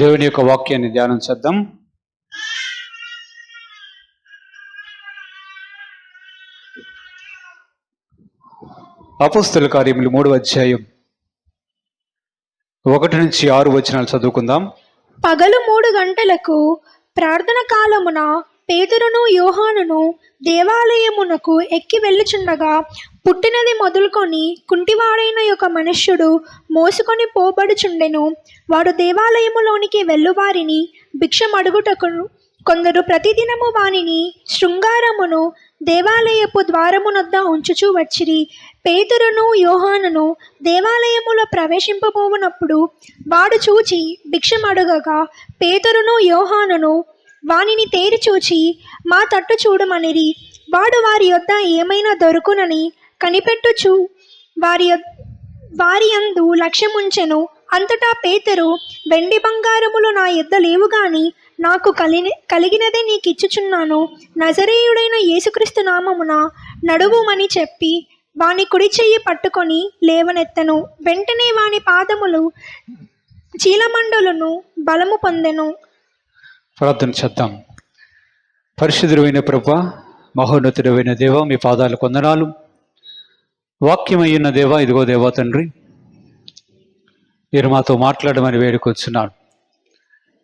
దేవుని యొక్క వాక్యాన్ని ధ్యానం చేద్దాం. అపోస్తల కార్యములు 3వ అధ్యాయం 1 నుంచి 6 వచనాలు చదువుకుందాం. పగలు 3 గంటలకు ప్రార్థన కాలమున పేతురును యోహానును దేవాలయమునకు ఎక్కి వెళ్ళుచుండగా పుట్టినది మొదలుకొని కుంటివాడైన ఒక మనుష్యుడు మోసుకొని పోబడుచుండెను. వాడు దేవాలయములోనికి వెళ్ళువారిని భిక్షమడుగుటకు కొందరు ప్రతిదినము వానిని శృంగారమును దేవాలయపు ద్వారమునొద్ద ఉంచుచూ వచ్చిరి. పేతురును యోహానును దేవాలయములో ప్రవేశింపబోవునప్పుడు వాడు చూచి భిక్షమడుగగా పేతురును యోహానును వానిని తేరి చూచి మా తట్టు చూడమనిరి. వాడు వారి యొద్ద ఏమైనా దొరుకునని కనిపెట్టుచు వారి యందు లక్ష్యముంచెను. అంతటా పేతురు, వెండి బంగారములు నా యొద్ద లేవు గాని నాకు కలిగినదే నీకిచ్చుచున్నాను. నజరేయుడైన యేసుక్రీస్తు నామమున నడువుమని చెప్పి వాని కుడి చెయ్యి పట్టుకొని లేవనెత్తెను. వెంటనే వాని పాదములు చీలమండలను బలము పొందెను. ప్రార్థన చేద్దాం. పరిశుద్ధుడైన ప్రభువా, మహోన్నతుడైన దేవ, మీ పాదాలకు వందనాలు. వాక్యమయ్యున్న దేవ, ఇదిగో దేవా తండ్రి, మీరు మాతో మాట్లాడమని వేడుకొచ్చున్నాను.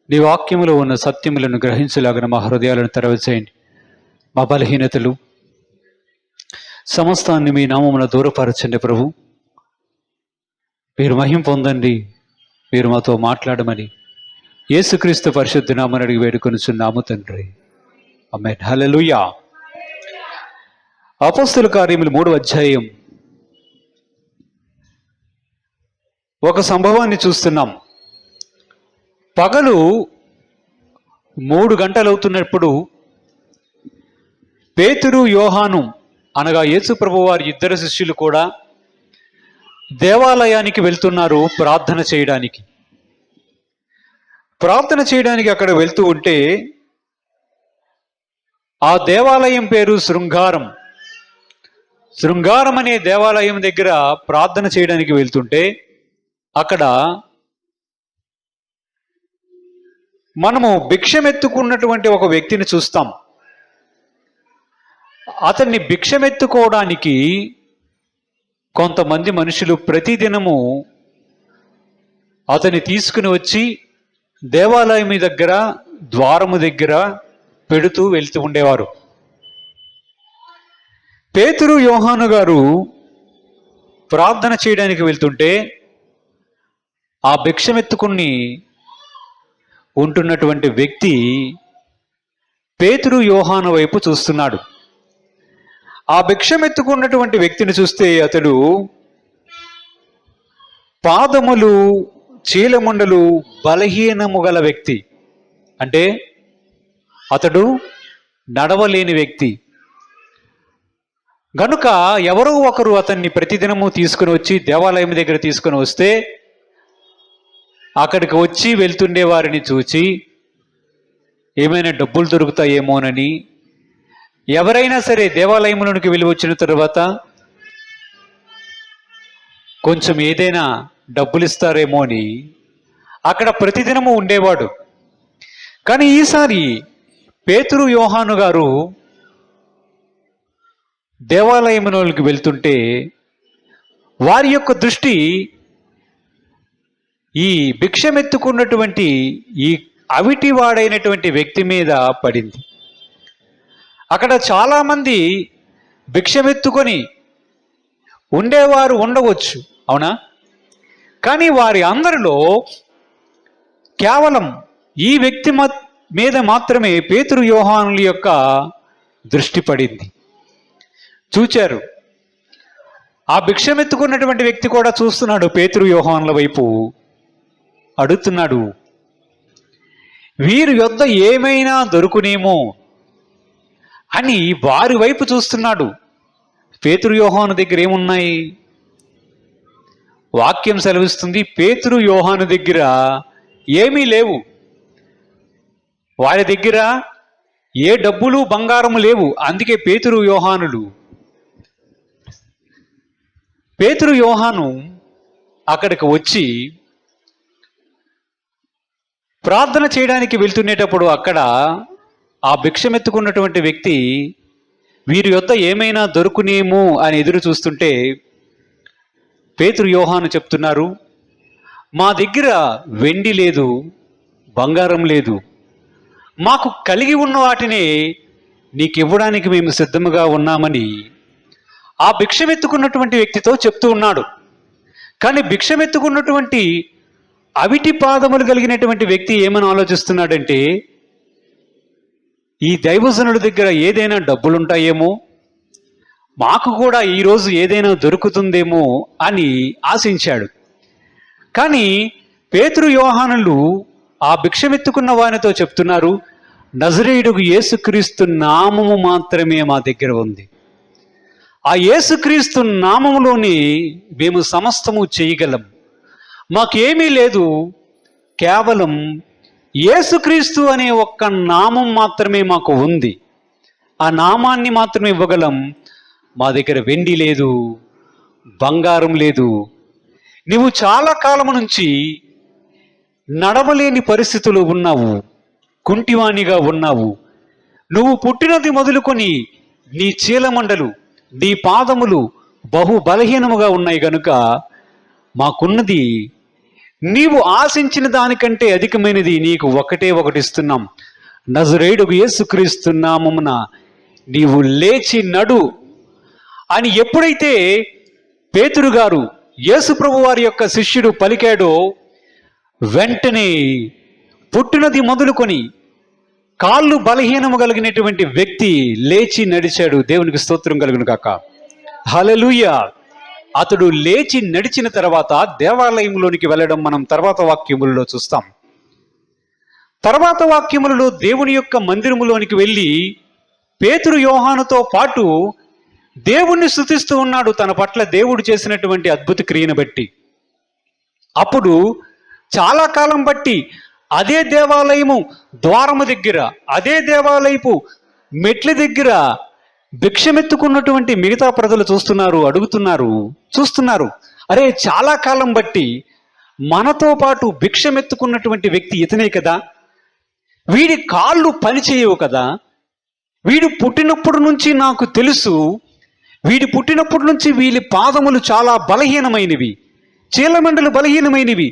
నీ వాక్యములో ఉన్న సత్యములను గ్రహించలాగిన మా హృదయాలను తెరవచేయండి. మా బలహీనతలు సమస్తాన్ని మీ నామమున దూరపరచండి ప్రభు. మీరు మహిమ పొందండి. మీరు మాతో మాట్లాడమని యేసుక్రీస్తు పరిశుద్ధ నామమున అడిగి వేడుకొనుచున్నాము తండ్రి. ఆమేన్. హల్లెలూయా. అపోస్తల కార్యములు 3వ అధ్యాయం ఒక సంభవాన్ని చూస్తున్నాం. పగలు 3 గంటలవుతున్నప్పుడు పేతురు, యోహాను అనగా యేసు ప్రభు వారి 2 శిష్యులు కూడా దేవాలయానికి వెళ్తున్నారు ప్రార్థన చేయడానికి. ప్రార్థన చేయడానికి అక్కడ వెళ్తూ ఉంటే ఆ దేవాలయం పేరు శృంగారం. శృంగారం అనే దేవాలయం దగ్గర ప్రార్థన చేయడానికి వెళ్తుంటే అక్కడ మనము భిక్షమెత్తుకున్నటువంటి ఒక వ్యక్తిని చూస్తాం. అతన్ని భిక్షమెత్తుకోవడానికి కొంతమంది మనుషులు ప్రతిదినము అతన్ని తీసుకుని వచ్చి దేవాలయం దగ్గర ద్వారము దగ్గర పెడుతూ వెళ్తూ ఉండేవారు. పేతురు, యోహాను గారు ప్రార్థన చేయడానికి వెళ్తుంటే ఆ భిక్షమెత్తుకుని ఉంటున్నటువంటి వ్యక్తి పేతురు, యోహాను వైపు చూస్తున్నాడు. ఆ భిక్షమెత్తుకున్నటువంటి వ్యక్తిని చూస్తే అతడు పాదములు చీలమండలు బలహీనము గల వ్యక్తి. అంటే అతడు నడవలేని వ్యక్తి. గనుక ఎవరో ఒకరు అతన్ని ప్రతిదినము తీసుకుని వచ్చి దేవాలయం దగ్గర తీసుకుని వస్తే అక్కడికి వచ్చి వెళ్తుండే వారిని చూచి ఏమైనా డబ్బులు దొరుకుతాయేమోనని, ఎవరైనా సరే దేవాలయంలోనికి వెళ్ళి వచ్చిన తర్వాత కొంచెం ఏదైనా డబ్బులు ఇస్తారేమో అని అక్కడ ప్రతిదినము ఉండేవాడు. కానీ ఈసారి పేతురు, యోహాను గారు దేవాలయంలోకి వెళ్తుంటే వారి యొక్క దృష్టి ఈ భిక్షమెత్తుకున్నటువంటి ఈ అవిటివాడైనటువంటి వ్యక్తి మీద పడింది. అక్కడ చాలామంది భిక్షమెత్తుకొని ఉండేవారు ఉండవచ్చు, అవునా? కానీ వారి అందరిలో కేవలం ఈ వ్యక్తి మీద మాత్రమే పేతురు, యోహానుల యొక్క దృష్టి పడింది. చూచారు. ఆ భిక్షమెత్తుకున్నటువంటి వ్యక్తి కూడా చూస్తున్నాడు పేతురు, యోహానుల వైపు, అడుగుతున్నాడు, వీరి యొద్ద ఏమైనా దొరుకునేమో అని వారి వైపు చూస్తున్నాడు. పేతురు, యోహాను దగ్గర ఏమున్నాయి? వాక్యం సెలవిస్తుంది, పేతురు, యోహాను దగ్గర ఏమీ లేవు. వారి దగ్గర ఏ డబ్బులు బంగారము లేవు. అందుకే పేతురు, యోహాను అక్కడికి వచ్చి ప్రార్థన చేయడానికి వెళ్తునేటప్పుడు అక్కడ ఆ భిక్షమెత్తుకున్నటువంటి వ్యక్తి వీరి యొద్ద ఏమైనా దొరుకునేమో అని ఎదురు చూస్తుంటే పేతురు యోహాను చెప్తున్నారు, మా దగ్గర వెండి లేదు, బంగారం లేదు, మాకు కలిగి ఉన్న వాటిని నీకు ఇవ్వడానికి మేము సిద్ధముగా ఉన్నామని ఆ భిక్షమెత్తుకున్నటువంటి వ్యక్తితో చెప్తూ ఉన్నాడు. కానీ భిక్షమెత్తుకున్నటువంటి అవిటి పాదములు కలిగినటువంటి వ్యక్తి ఏమని ఆలోచిస్తున్నాడంటే, ఈ దైవజనుడి దగ్గర ఏదైనా డబ్బులుంటాయేమో, మాకు కూడా ఈరోజు ఏదైనా దొరుకుతుందేమో అని ఆశించాడు. కానీ పేతురు యోహానులు ఆ భిక్షమెత్తుకున్న వానితో చెప్తున్నారు, నజరేయుడుకు యేసుక్రీస్తు నామము మాత్రమే మా దగ్గర ఉంది. ఆ యేసుక్రీస్తు నామములోని మేము సమస్తము చేయగలం. మాకేమీ లేదు, కేవలం యేసుక్రీస్తు అనే ఒక్క నామం మాత్రమే మాకు ఉంది. ఆ నామాన్ని మాత్రమే ఇవ్వగలం. మా దగ్గర వెండి లేదు, బంగారం లేదు. నువ్వు చాలా కాలం నుంచి నడవలేని పరిస్థితులు ఉన్నావు, కుంటివాణిగా ఉన్నావు. నువ్వు పుట్టినది మొదలుకొని నీ చీలమండలు, నీ పాదములు బహు బలహీనముగా ఉన్నాయి గనుక మాకున్నది నీవు ఆశించిన దానికంటే అధికమైనది నీకు ఒకటే ఒకటి ఇస్తున్నాం. నజరేయుడుకు యేసుక్రీస్తు నామమున నీవు లేచి నడు అని ఎప్పుడైతే పేతురు గారు యేసు ప్రభు వారి యొక్క శిష్యుడు పలికాడో, వెంటనే పుట్టినది మొదలుకొని కాళ్ళు బలహీనము కలిగినటువంటి వ్యక్తి లేచి నడిచాడు. దేవునికి స్తోత్రం కలుగును గాక. హల్లెలూయా. అతడు లేచి నడిచిన తర్వాత దేవాలయంలోనికి వెళ్ళడం మనం తర్వాత వాక్యములలో చూస్తాం. తర్వాత వాక్యములలో దేవుని యొక్క మందిరములోనికి వెళ్ళి పేతురు యోహానుతో పాటు దేవుణ్ణి స్తుతిస్తూ ఉన్నాడు, తన పట్ల దేవుడు చేసినటువంటి అద్భుత క్రియను బట్టి. అప్పుడు చాలా కాలం బట్టి అదే దేవాలయము ద్వారము దగ్గర, అదే దేవాలయపు మెట్ల దగ్గర భిక్షమెత్తుకున్నటువంటి మిగతా ప్రజలు చూస్తున్నారు, అడుగుతున్నారు, చూస్తున్నారు. అరే, చాలా కాలం బట్టి మనతో పాటు భిక్షమెత్తుకున్నటువంటి వ్యక్తి ఇతనే కదా, వీడి కాళ్ళు పనిచేయవు కదా, వీడు పుట్టినప్పటి నుంచి నాకు తెలుసు, వీడి పుట్టినప్పటి నుంచి వీళ్ళ పాదములు చాలా బలహీనమైనవి, చీలమండలు బలహీనమైనవి.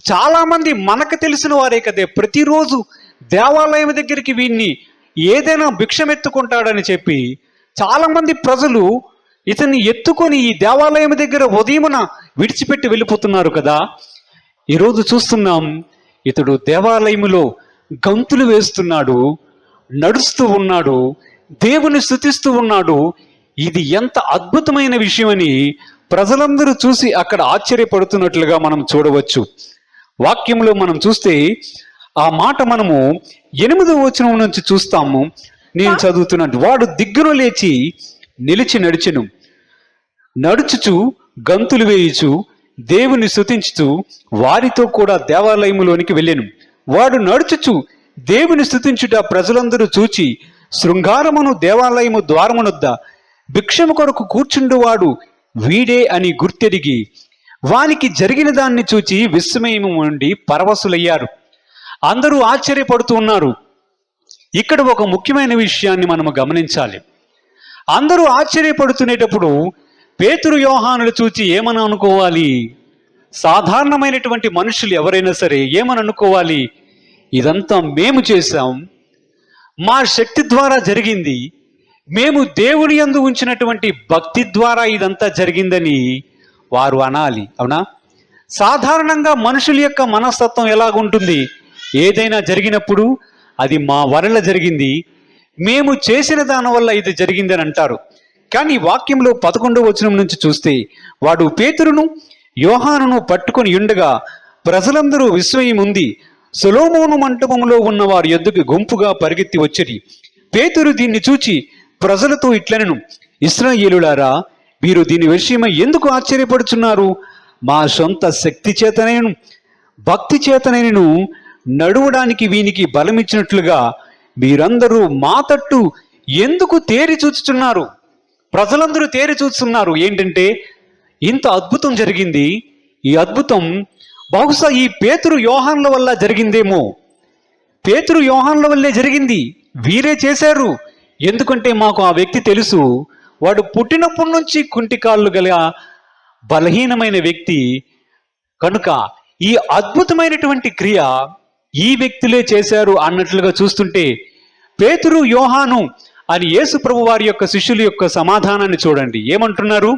చాలామంది మనకు తెలిసిన వారే కదే ప్రతిరోజు దేవాలయం దగ్గరికి వీడిని ఏదైనా భిక్షమెత్తుకుంటాడని చెప్పి చాలామంది ప్రజలు ఇతన్ని ఎత్తుకొని ఈ దేవాలయం దగ్గర ఉదయమున విడిచిపెట్టి వెళ్ళిపోతున్నారు కదా. ఈరోజు చూస్తున్నాం, ఇతడు దేవాలయములో గంతులు వేస్తున్నాడు, నడుస్తూ ఉన్నాడు, దేవుని స్తుతిస్తూ ఉన్నాడు. ఇది ఎంత అద్భుతమైన విషయమని ప్రజలందరూ చూసి అక్కడ ఆశ్చర్యపడుతున్నట్లుగా మనం చూడవచ్చు. వాక్యంలో మనం చూస్తే ఆ మాట మనము 8వ వచనం నుంచి చూస్తాము. నేను చదువుతున్నట్టు, వాడు దిగ్గున లేచి నిలిచి నడిచెను, నడుచుచు గంతులు వేయుచు దేవుని స్తుతించుచు వారితో కూడా దేవాలయములోనికి వెళ్ళెను. వాడు నడుచుచు దేవుని స్తుతించుట ప్రజలందరూ చూచి శృంగారమును దేవాలయము ద్వారమునొద్ద భిక్షము కొరకు కూర్చుండువాడు వీడే అని గుర్తెరిగి వానికి జరిగిన దాన్ని చూచి విస్మయము నుండి పరవశులయ్యారు. అందరూ ఆశ్చర్యపడుతూ ఉన్నారు. ఇక్కడ ఒక ముఖ్యమైన విషయాన్ని మనము గమనించాలి. అందరూ ఆశ్చర్యపడుతునేటప్పుడు పేతురు యోహానులు చూచి ఏమని అనుకోవాలి? సాధారణమైనటువంటి మనుషులు ఎవరైనా సరే ఏమని అనుకోవాలి? ఇదంతా మేము చేశాం, మా శక్తి ద్వారా జరిగింది, మేము దేవుని యందు ఉంచినటువంటి భక్తి ద్వారా ఇదంతా జరిగిందని వారు అనాలి. అవునా? సాధారణంగా మనుషుల యొక్క మనస్తత్వం ఎలాగుంటుంది? ఏదైనా జరిగినప్పుడు అది మా వలన జరిగింది, మేము చేసిన దానివల్ల ఇది జరిగిందని అంటారు. కానీ వాక్యంలో 11వ వచనం నుంచి చూస్తే, వాడు పేతురును యోహానును పట్టుకొని ఉండగా ప్రజలందరూ విస్మయం ఉంది సొలొమోను మంటపంలో ఉన్న వారి యొద్దకు గుంపుగా పరిగెత్తి వచ్చిరి. పేతురు దీన్ని చూచి ప్రజలతో ఇట్లనెను, ఇశ్రాయేలులారా, మీరు దీని విషయమై ఎందుకు ఆశ్చర్యపడుచున్నారు? మా సొంత శక్తి చేతనైను భక్తి చేతనైను నడువడానికి వీనికి బలమిచ్చినట్లుగా మీరందరూ మా తట్టు ఎందుకు తేరి చూచుచున్నారు? ప్రజలందరూ తేరి చూస్తున్నారు. ఏంటంటే, ఇంత అద్భుతం జరిగింది, ఈ అద్భుతం బహుశా ఈ పేతురు యోహానుల వల్ల జరిగిందేమో, పేతురు యోహానుల వల్లే జరిగింది, వీరే చేశారు. ఎందుకంటే మాకు ఆ వ్యక్తి తెలుసు, వాడు పుట్టినప్పటి నుంచి కుంటికాళ్ళు గల బలహీనమైన వ్యక్తి కనుక ఈ అద్భుతమైనటువంటి క్రియ ఈ వ్యక్తులే చేశారు అన్నట్లుగా చూస్తుంటే, పేతురు యోహాను అని యేసు ప్రభు వారి యొక్క శిష్యుల యొక్క సమాధానాన్ని చూడండి. ఏమంటున్నారు?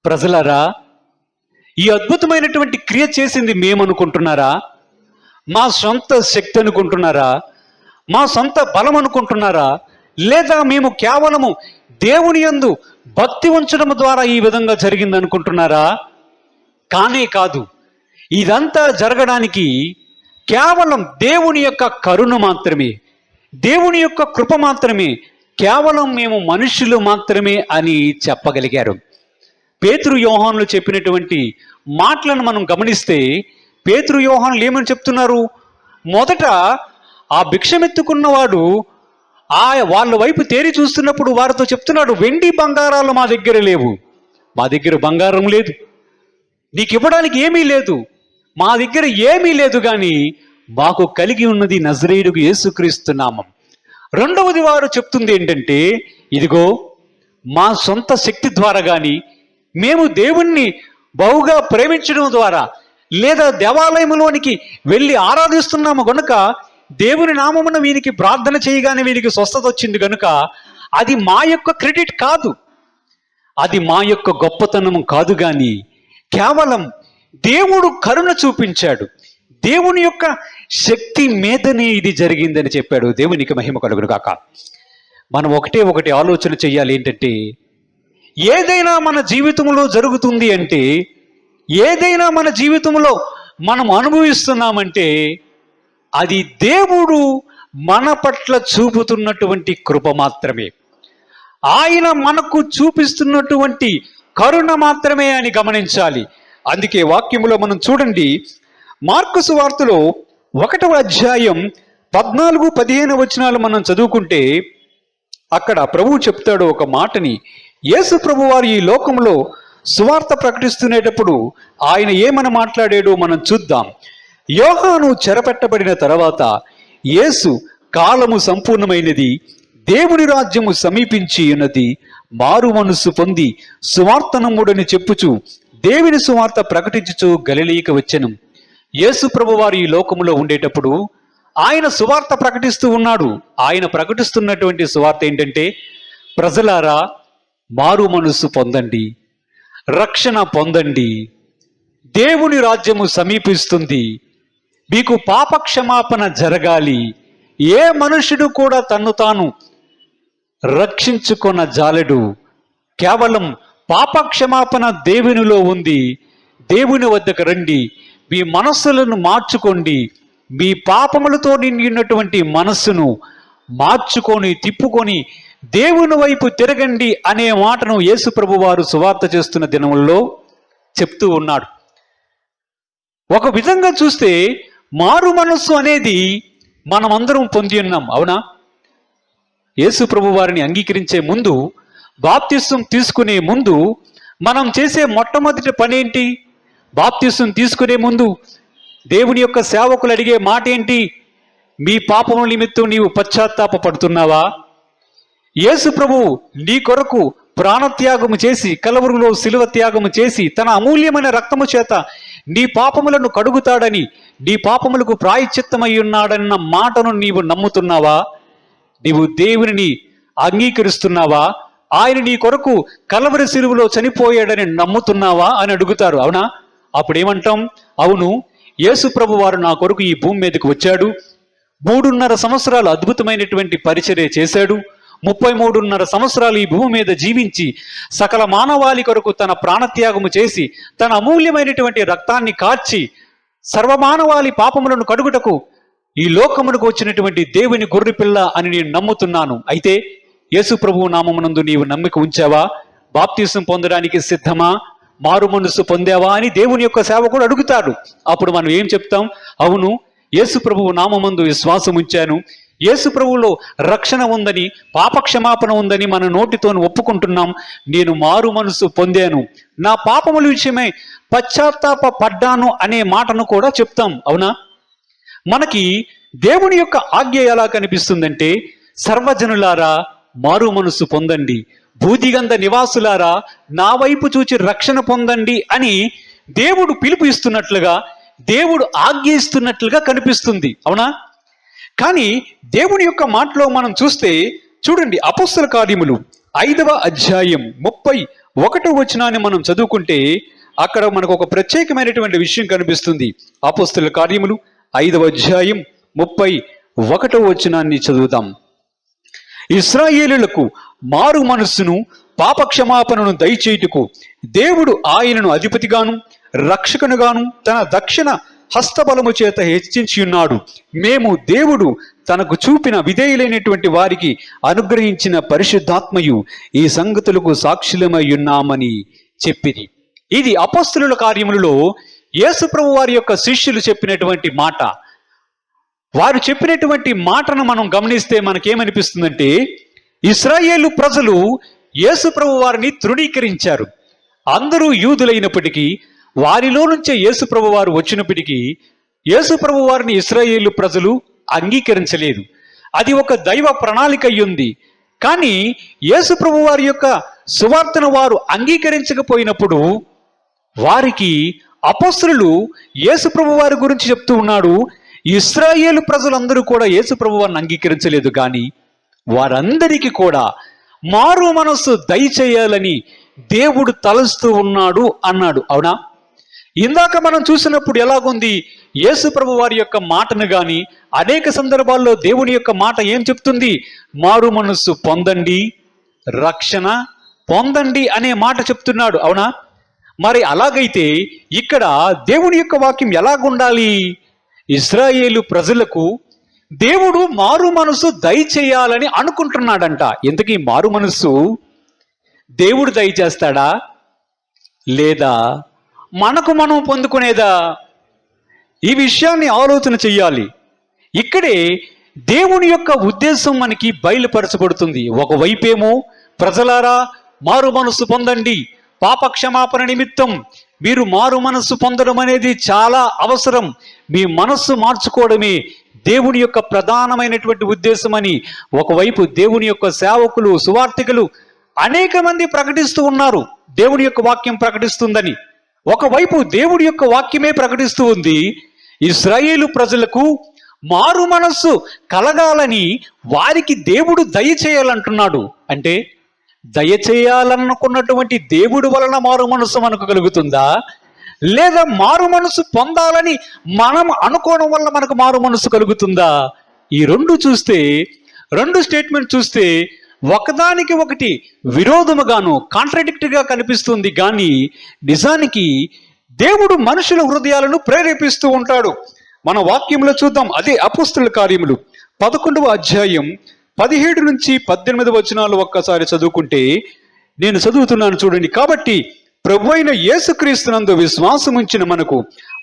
ప్రజలారా, ఈ అద్భుతమైనటువంటి క్రియ చేసింది మేమనుకుంటున్నారా? మా సొంత శక్తి అనుకుంటున్నారా? మా సొంత బలం అనుకుంటున్నారా? లేదా మేము కేవలము దేవుని యందు భక్తి ఉంచడం ద్వారా ఈ విధంగా జరిగింది అనుకుంటున్నారా? కానే కాదు. ఇదంతా జరగడానికి కేవలం దేవుని యొక్క కరుణ మాత్రమే, దేవుని యొక్క కృప మాత్రమే, కేవలం మేము మనుషులు మాత్రమే అని చెప్పగలిగారు. పేతురు యోహానులు చెప్పినటువంటి మాటలను మనం గమనిస్తే, పేతురు యోహానులు ఏమని చెప్తున్నారు? మొదట ఆ భిక్షమెత్తుకున్నవాడు వాళ్ళ వైపు తేరి చూస్తున్నప్పుడు వారితో చెప్తున్నాడు, వెండి బంగారాలు మా దగ్గర లేవు, మా దగ్గర బంగారం లేదు, నీకు ఇవ్వడానికి ఏమీ లేదు, మా దగ్గర ఏమీ లేదు, కానీ మాకు కలిగి ఉన్నది నజరేయుడు యేసుక్రీస్తు నామం. రెండవది వారు చెప్తుంది ఏంటంటే, ఇదిగో మా సొంత శక్తి ద్వారా కానీ, మేము దేవుణ్ణి బహుగా ప్రేమించడం ద్వారా, లేదా దేవాలయంలోనికి వెళ్ళి ఆరాధిస్తున్నాము గనుక దేవుని నామమున వీరికి ప్రార్థన చేయగానే వీరికి స్వస్థత వచ్చింది కనుక అది మా యొక్క క్రెడిట్ కాదు, అది మా యొక్క గొప్పతనం కాదు, కానీ కేవలం దేవుడు కరుణ చూపించాడు, దేవుని యొక్క శక్తి మీదనే ఇది జరిగిందని చెప్పాడు. దేవునికి మహిమ కలుగును గాక. మనం ఒకటి ఆలోచన చెయ్యాలి. ఏంటంటే, ఏదైనా మన జీవితంలో జరుగుతుంది అంటే, ఏదైనా మన జీవితంలో మనం అనుభవిస్తున్నామంటే, అది దేవుడు మన పట్ల చూపుతున్నటువంటి కృప మాత్రమే, ఆయన మనకు చూపిస్తున్నటువంటి కరుణ మాత్రమే అని గమనించాలి. అందుకే వాక్యములో మనం చూడండి, మార్కు సువార్తలో 1వ అధ్యాయం 14-15 వచనాలు మనం చదువుకుంటే, అక్కడ ప్రభువు చెప్తాడు ఒక మాటని. యేసు ప్రభు వారు ఈ లోకంలో సువార్త ప్రకటిస్తునేటప్పుడు ఆయన ఏమని మాట్లాడాడో మనం చూద్దాం. యోహాను చెరపెట్టబడిన తర్వాత యేసు, కాలము సంపూర్ణమైనది, దేవుని రాజ్యము సమీపించి ఉన్నది, మారు మనస్సు పొంది సువార్త నమ్ముడని చెప్పుచు దేవుని సువార్త ప్రకటించుచు గలిలయకు వచ్చెను. యేసు ప్రభు వారు ఈ లోకములో ఉండేటప్పుడు ఆయన సువార్త ప్రకటిస్తూ ఉన్నాడు. ఆయన ప్రకటిస్తున్నటువంటి సువార్త ఏంటంటే, ప్రజలారా మారు మనస్సు పొందండి, రక్షణ పొందండి, దేవుని రాజ్యము సమీపిస్తుంది, మీకు పాపక్షమాపణ జరగాలి, ఏ మనుషుడు కూడా తన్ను తాను రక్షించుకొన జాలడు, కేవలం పాపక్షమాపణ దేవునిలో ఉంది, దేవుని వద్దకు రండి, మీ మనస్సులను మార్చుకోండి, మీ పాపములతో నిండినటువంటి మనస్సును మార్చుకొని తిప్పుకొని దేవుని వైపు తిరగండి అనే మాటను యేసు ప్రభు వారు సువార్త చేస్తున్న దినముల్లో చెప్తూ ఉన్నాడు. ఒక విధంగా చూస్తే మారు మనస్సు అనేది మనమందరం పొంది ఉన్నాం, అవునా? యేసు ప్రభు వారిని అంగీకరించే ముందు, బాప్తిసం తీసుకునే ముందు మనం చేసే మొట్టమొదటి పని ఏంటి? బాప్తిసం తీసుకునే ముందు దేవుని యొక్క సేవకులు అడిగే మాట ఏంటి? మీ పాపముల నిమిత్తం నీవు పశ్చాత్తాపపడుతున్నావా? యేసు ప్రభు నీ కొరకు ప్రాణత్యాగము చేసి, కలవరులో శిలువ త్యాగము చేసి, తన అమూల్యమైన రక్తము చేత నీ పాపములను కడుగుతాడని, నీ పాపములకు ప్రాయశ్చిత్తమై ఉన్నాడన్న మాటను నీవు నమ్ముతున్నావా? నీవు దేవునిని అంగీకరిస్తున్నావా? ఆయన నీ కొరకు కలవరి శిలువలో చనిపోయాడని నమ్ముతున్నావా అని అడుగుతారు, అవునా? అప్పుడేమంటాం? అవును, యేసు ప్రభు వారు నా కొరకు ఈ భూమి మీదకి వచ్చాడు, 3.5 సంవత్సరాలు అద్భుతమైనటువంటి పరిచర్య చేశాడు, 33.5 సంవత్సరాలు ఈ భూమి మీద జీవించి సకల మానవాళి కొరకు తన ప్రాణత్యాగము చేసి, తన అమూల్యమైనటువంటి రక్తాన్ని కార్చి సర్వమానవాళి పాపములను కడుగుటకు ఈ లోకమునకు వచ్చినటువంటి దేవుని గొర్రెపిల్ల అని నేను నమ్ముతున్నాను. అయితే యేసు ప్రభువు నామమునందు నీవు నమ్మిక ఉంచావా? బాప్తిసం పొందడానికి సిద్ధమా? మారు మనస్సు పొందావా అని దేవుని యొక్క సేవకుడు అడుగుతాడు. అప్పుడు మనం ఏం చెప్తాం? అవును, యేసు ప్రభువు నామమందు విశ్వాసం ఉంచాను, యేసు ప్రభువులో రక్షణ ఉందని, పాపక్షమాపణ ఉందని మన నోటితో ఒప్పుకుంటున్నాం, నేను మారు మనసు పొందాను, నా పాపముల విషయమై పశ్చాత్తాప పడ్డాను అనే మాటను కూడా చెప్తాం, అవునా? మనకి దేవుని యొక్క ఆజ్ఞ ఎలా కనిపిస్తుందంటే, సర్వజనులారా మారు మనసు పొందండి, భూదిగంధ నివాసులారా నా వైపు చూచి రక్షణ పొందండి అని దేవుడు పిలుపు ఇస్తున్నట్లుగా, దేవుడు ఆజ్ఞ ఇస్తున్నట్లుగా కనిపిస్తుంది. అవునా? కానీ దేవుని యొక్క మాటలో మనం చూస్తే చూడండి, అపొస్తల కార్యములు 5వ అధ్యాయం 31వ వచనాన్ని మనం చదువుకుంటే అక్కడ మనకు ఒక ప్రత్యేకమైనటువంటి విషయం కనిపిస్తుంది. అపొస్తల కార్యములు 5వ అధ్యాయం 31వ వచనాన్ని చదువుతాం. ఇశ్రాయేలులకు మారు మనస్సును పాపక్షమాపణను దయచేయుటకు దేవుడు ఆయనను అధిపతిగాను రక్షకునుగాను తన దక్షిణ హస్తబలము చేత హెచ్చించి ఉన్నాడు. మేము దేవుడు తనకు చూపిన విధేయులైనటువంటి వారికి అనుగ్రహించిన పరిశుద్ధాత్మయు ఈ సంగతులకు సాక్షులమై ఉన్నామని చెప్పిరి. ఇది అపొస్తలుల కార్యములలో యేసుప్రభు వారి యొక్క శిష్యులు చెప్పినటువంటి మాట. వారు చెప్పినటువంటి మాటను మనం గమనిస్తే మనకేమనిపిస్తుందంటే, ఇశ్రాయేలు ప్రజలు యేసుప్రభు వారిని తృణీకరించారు. అందరూ యూదులైనప్పటికీ వారిలో నుంచే యేసుప్రభు వారు వచ్చినప్పటికీ యేసుప్రభు వారిని ఇశ్రాయేలు ప్రజలు అంగీకరించలేదు. అది ఒక దైవ ప్రణాళిక అయ్యింది. కానీ యేసుప్రభు వారి యొక్క సువార్తను వారు అంగీకరించకపోయినప్పుడు వారికి అపొస్తలులు యేసుప్రభు వారి గురించి చెప్తూ ఉన్నాడు, ఇశ్రాయేలు ప్రజలందరూ కూడా యేసుప్రభు వారిని అంగీకరించలేదు, కానీ వారందరికీ కూడా మారు మనస్సు దయచేయాలని దేవుడు తలుస్తూ ఉన్నాడు అన్నాడు. అవునా? ఇందాక మనం చూసినప్పుడు ఎలాగుంది, యేసుప్రభు వారి యొక్క మాటను గాని అనేక సందర్భాల్లో దేవుని యొక్క మాట ఏం చెప్తుంది? మారు మనస్సు పొందండి, రక్షణ పొందండి అనే మాట చెప్తున్నాడు. అవునా? మరి అలాగైతే ఇక్కడ దేవుని యొక్క వాక్యం ఎలాగుండాలి? ఇశ్రాయేలు ప్రజలకు దేవుడు మారు మనసు దయచేయాలని అనుకుంటున్నాడంట. ఎందుకీ మారు మనస్సు దేవుడు దయచేస్తాడా లేదా మనకు మనం పొందుకునేదా? ఈ విషయాన్ని ఆలోచన చెయ్యాలి. ఇక్కడే దేవుని యొక్క ఉద్దేశం మనకి బయలుపరచబడుతుంది. ఒకవైపేమో ప్రజలారా మారు మనస్సు పొందండి, పాప క్షమాపణ నిమిత్తం మీరు మారు మనస్సు పొందడం అనేది చాలా అవసరం, మీ మనస్సు మార్చుకోవడమే దేవుని యొక్క ప్రధానమైనటువంటి ఉద్దేశం అని ఒకవైపు దేవుని యొక్క సేవకులు, సువార్థికులు అనేక మంది ప్రకటిస్తూ ఉన్నారు. దేవుని యొక్క వాక్యం ప్రకటిస్తుందని ఒకవైపు దేవుడి యొక్క వాక్యమే ప్రకటిస్తూ ఉంది. ఇశ్రాయేలు ప్రజలకు మారు మనస్సు కలగాలని వారికి దేవుడు దయచేయాలంటున్నాడు. అంటే దయచేయాలనుకున్నటువంటి దేవుడి వలన మారు మనస్సు మనకు కలుగుతుందా, లేదా మారు మనస్సు పొందాలని మనం అనుకోవడం వల్ల మనకు మారు మనస్సు కలుగుతుందా? ఈ రెండు స్టేట్మెంట్ చూస్తే ఒకదానికి ఒకటి విరోధముగాను కాంట్రాడిక్ట్గా కనిపిస్తుంది. కానీ నిజానికి దేవుడు మనుషుల హృదయాలను ప్రేరేపిస్తూ ఉంటాడు. మన వాక్యంలో చూద్దాం. అదే అపొస్తలుల కార్యములు 11వ అధ్యాయం 17 నుంచి 18 వచనాలు ఒక్కసారి చదువుకుంటే, నేను చదువుతున్నాను చూడండి. కాబట్టి ప్రభువైన యేసుక్రీస్తునందు విశ్వాసముంచిన మనకు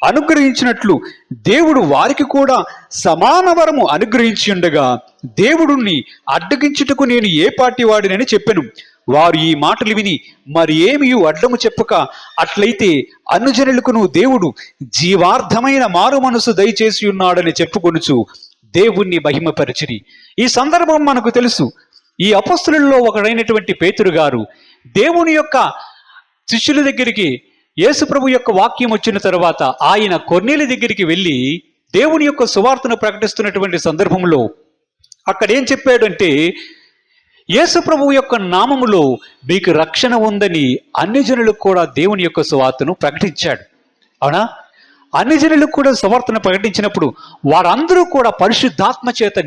అనుగ్రహించినట్లు దేవుడు వారికి కూడా సమాన వరము అనుగ్రహించి ఉండగా దేవుడుని అడ్డగించుటకు నేను ఏ పాటి వాడినని చెప్పెను. వారు ఈ మాటలు విని మరి ఏమీ అడ్డము చెప్పక, అట్లయితే అనుజనులకు దేవుడు జీవార్థమైన మారు మనసు దయచేసి ఉన్నాడని చెప్పుకొనుచు దేవుణ్ణి మహిమపరిచిరి. ఈ సందర్భం మనకు తెలుసు. ఈ అపొస్తలుల్లో ఒకడైనటువంటి పేతురు గారు దేవుని యొక్క శిష్యుల దగ్గరికి యేసుప్రభు యొక్క వాక్యం వచ్చిన తర్వాత ఆయన కొర్నేలి దగ్గరికి వెళ్ళి దేవుని యొక్క సువార్తను ప్రకటిస్తున్నటువంటి సందర్భంలో అక్కడ ఏం చెప్పాడంటే, యేసుప్రభు యొక్క నామములో మీకు రక్షణ ఉందని అన్ని జనులకు కూడా దేవుని యొక్క సువార్తను ప్రకటించాడు. అవునా? అన్ని జనులకు కూడా సువార్తను ప్రకటించినప్పుడు వారందరూ కూడా పరిశుద్ధాత్మ చేత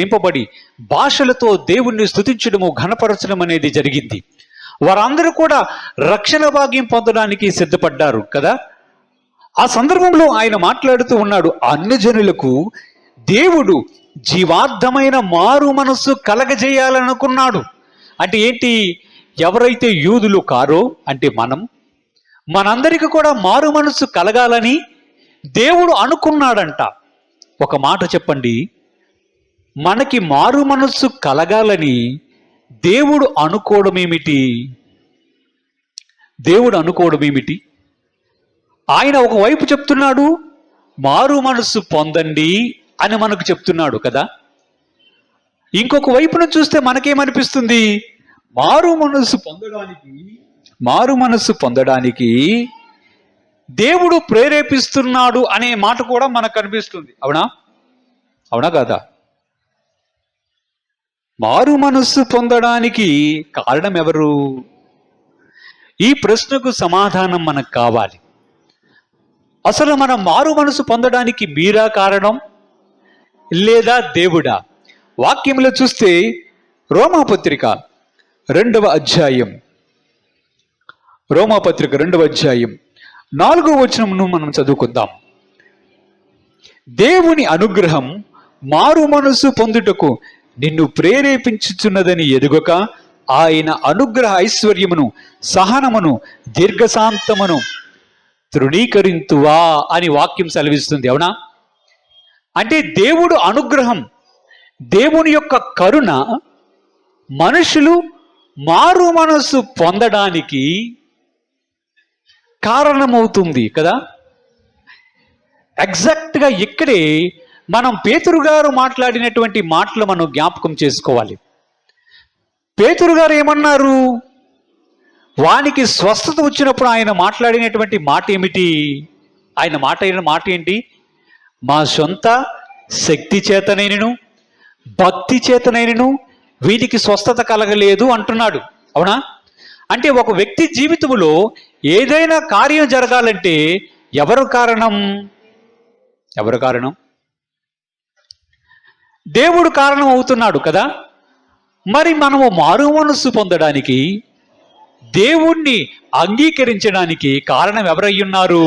నింపబడి భాషలతో దేవుణ్ణి స్తుతించడము, ఘనపరచడం అనేది జరిగింది. వారందరూ కూడా రక్షణ భాగ్యం పొందడానికి సిద్ధపడ్డారు కదా. ఆ సందర్భంలో ఆయన మాట్లాడుతూ ఉన్నాడు, అన్ని జనులకు దేవుడు జీవార్థమైన మారు మనస్సు కలగజేయాలనుకున్నాడు. అంటే ఏంటి? ఎవరైతే యూదులు కారో అంటే మనందరికీ కూడా మారు మనస్సు కలగాలని దేవుడు అనుకున్నాడంట. ఒక మాట చెప్పండి, మనకి మారు మనస్సు కలగాలని దేవుడు అనుకోవడం ఏమిటి? ఆయన ఒకవైపు చెప్తున్నాడు మారు మనస్సు పొందండి అని మనకు చెప్తున్నాడు కదా. ఇంకొక వైపున చూస్తే మనకేమనిపిస్తుంది, మారు మనస్సు పొందడానికి దేవుడు ప్రేరేపిస్తున్నాడు అనే మాట కూడా మనకు కనిపిస్తుంది. అవునా కాదా? మారు మనస్సు పొందడానికి కారణం ఎవరు? ఈ ప్రశ్నకు సమాధానం మనకు కావాలి. అసలు మనం మారు మనసు పొందడానికి మీరా కారణం లేదా దేవుడా? వాక్యంలో చూస్తే రోమాపత్రిక 2వ అధ్యాయం 4వ వచనమును మనం చదువుకుందాం. దేవుని అనుగ్రహం మారు మనసు పొందుటకు నిన్ను ప్రేరేపించుచున్నదని ఎరుగక ఆయన అనుగ్రహ ఐశ్వర్యమును, సహనమును, దీర్ఘశాంతమును తృణీకరింతువా అని వాక్యం సెలవిస్తుంది. అవునా? అంటే దేవుడు అనుగ్రహం, దేవుని యొక్క కరుణ మనుషులు మారు మనసు పొందడానికి కారణమవుతుంది కదా. ఎగ్జాక్ట్గా ఇక్కడే మనం పేతురు గారు మాట్లాడినటువంటి మాటలు మనం జ్ఞాపకం చేసుకోవాలి. పేతురు గారు ఏమన్నారు? వానికి స్వస్థత వచ్చినప్పుడు ఆయన మాట్లాడినటువంటి మాట ఏమిటి? ఆయన మాట ఏంటి? మా సొంత శక్తి చేతనైనను భక్తి చేతనైనను వీటికి స్వస్థత కలగలేదు అంటున్నాడు. అవునా? అంటే ఒక వ్యక్తి జీవితంలో ఏదైనా కార్యం జరగాలంటే ఎవరు కారణం? దేవుడు కారణం అవుతున్నాడు కదా. మరి మనము మారు మనస్సు పొందడానికి, దేవుణ్ణి అంగీకరించడానికి కారణం ఎవరయ్యున్నారు?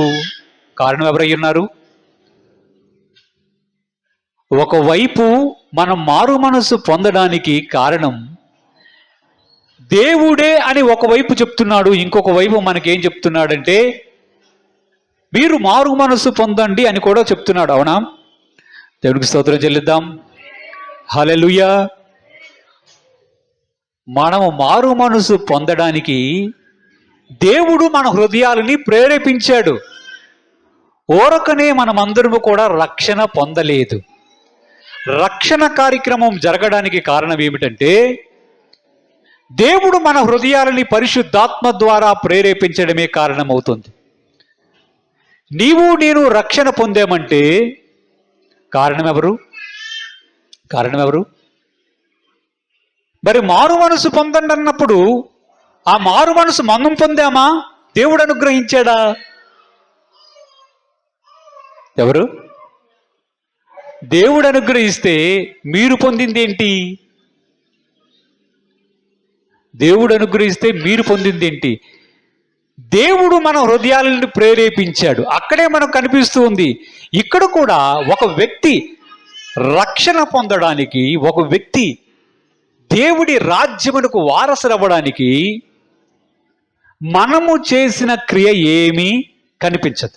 ఒకవైపు మనం మారు మనస్సు పొందడానికి కారణం దేవుడే అని ఒకవైపు చెప్తున్నాడు. ఇంకొక వైపు మనకేం చెప్తున్నాడంటే మీరు మారు మనస్సు పొందండి అని కూడా చెప్తున్నాడు. అవునా? దేవునికి స్తోత్రం చెల్లిద్దాం. హల్లెలూయా. మనము మారు మనసు పొందడానికి దేవుడు మన హృదయాలని ప్రేరేపించాడు. ఓరకనే మనమందరము కూడా రక్షణ పొందలేదు. రక్షణ కార్యక్రమం జరగడానికి కారణం ఏమిటంటే దేవుడు మన హృదయాలని పరిశుద్ధాత్మ ద్వారా ప్రేరేపించడమే కారణమవుతుంది. నేను రక్షణ పొందామంటే కారణం ఎవరు? మరి మారు మనసు పొందండి అన్నప్పుడు ఆ మారు మనసు మనం పొందామా? దేవుడు అనుగ్రహించాడా? ఎవరు? దేవుడు అనుగ్రహిస్తే మీరు పొందింది ఏంటి? దేవుడు మన హృదయాలను ప్రేరేపించాడు. అక్కడే మనకు కనిపిస్తూ ఉంది. ఇక్కడ కూడా ఒక వ్యక్తి రక్షణ పొందడానికి, ఒక వ్యక్తి దేవుడి రాజ్యమునకు వారసులవ్వడానికి మనము చేసిన క్రియ ఏమీ కనిపించదు.